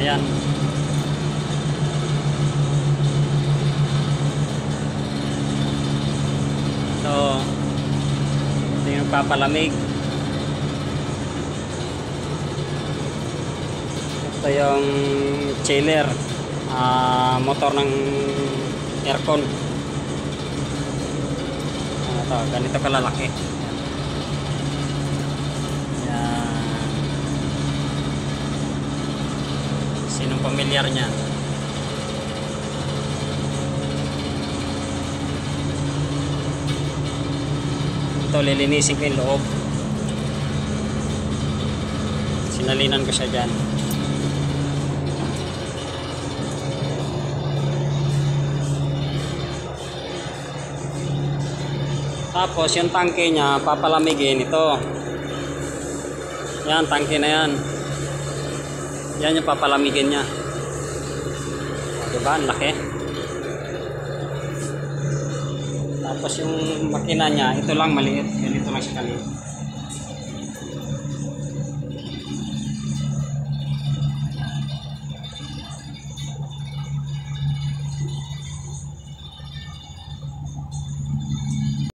Ayan. So, ito yung papalamig. Ito yung chiller, motor ng aircon. Ito, ganito kalalaki. Ayan. Sinong pamilyar niya? Ito, lilinisin ko yung loob. Sinalinan ko siya dyan. Tapos yung tangke niya papalamigin ito. Yan, tangke na yan. Yan yung papalamigin niya. Diba? Ang laki. Tapos yung makina niya, ito lang maliit. Ganito lang siya kaliit.